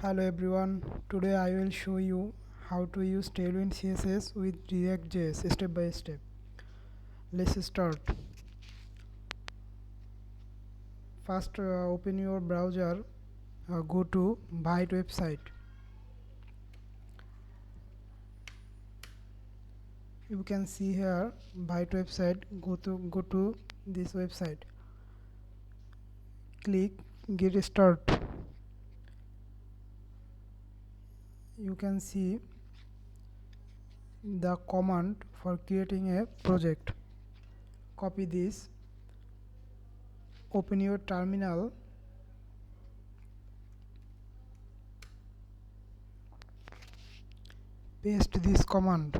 Hello everyone, today I will show you how to use Tailwind CSS with React.js step by step. Let's start. First open your browser, go to Vite website. You can see here Vite website, go to this website. Click get start. You can see the command for creating a project. Copy this, open your terminal, paste this command.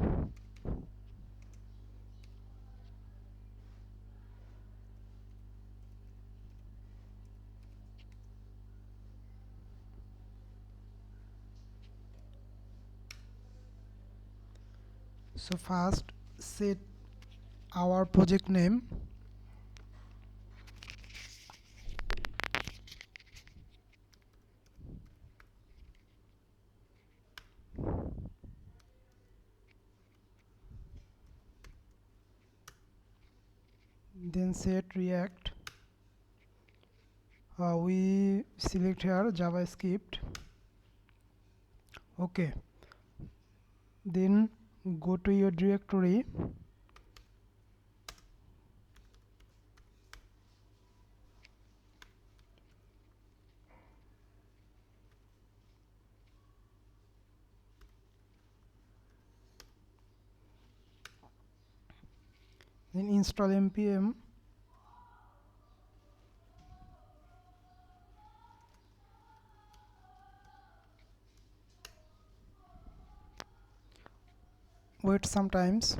So first set our project name. Then set React. We select here JavaScript. Okay. Then go to your directory. Then install npm. Wait sometimes.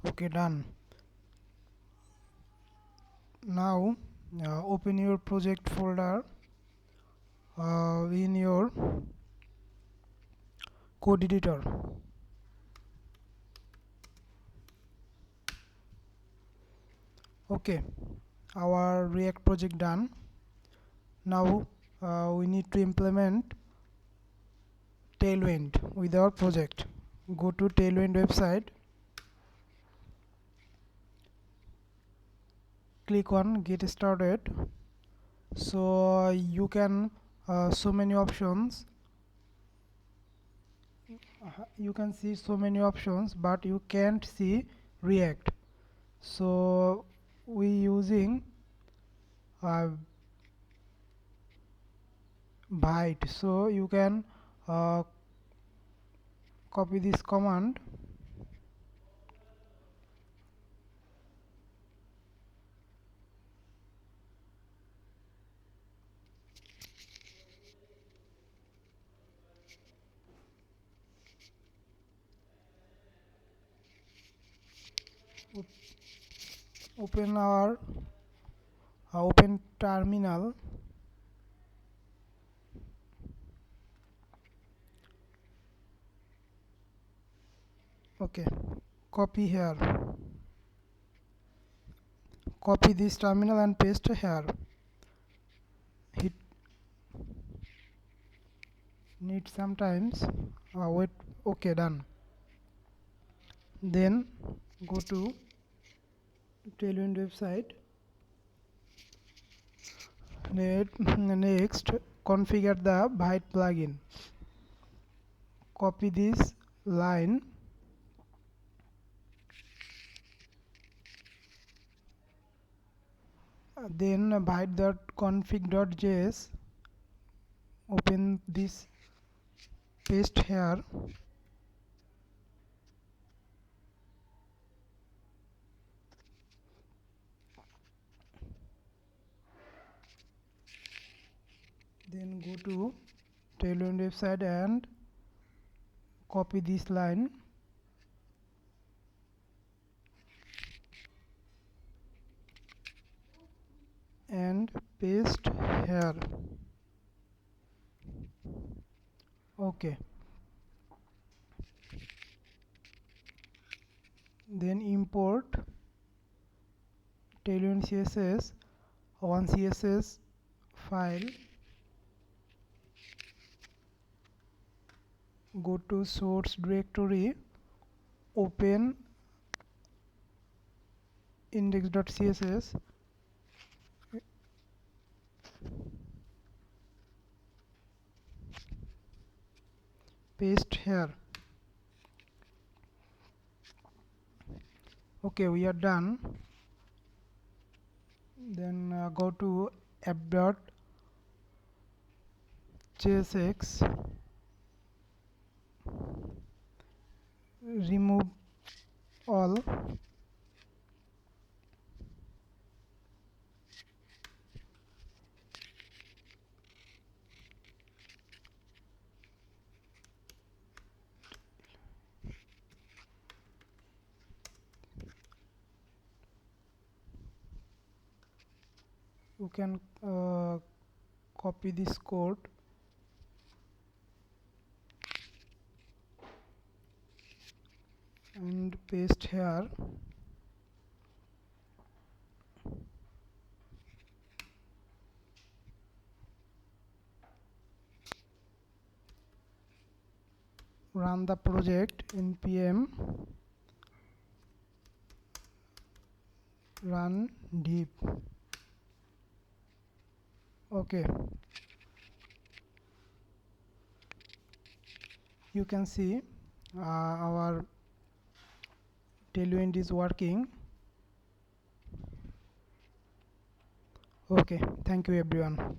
Okay, done. Now open your project folder in your code editor. Okay, our React project done. Now we need to implement Tailwind with our project. Go to Tailwind website, click on get started. So you can so many options, you can see so many options, but you can't see React. So we using Vite. So you can copy this command, open our open terminal. Okay, copy here, copy this terminal and paste here. Hit, need sometimes wait. Okay, done. Then go to Tailwind website. Next, configure the Vite plugin. Copy this line, then vite.config.js, open this, paste here. Then go to Tailwind website and copy this line, and paste here. Okay, then import Tailwind CSS, one CSS file, go to source directory, open index.css, paste here. Okay, we are done. Then go to app.jsx, remove all, you can copy this code and paste here. Run the project, npm run deep. Okay, you can see our Tailwind is working. Okay, thank you everyone.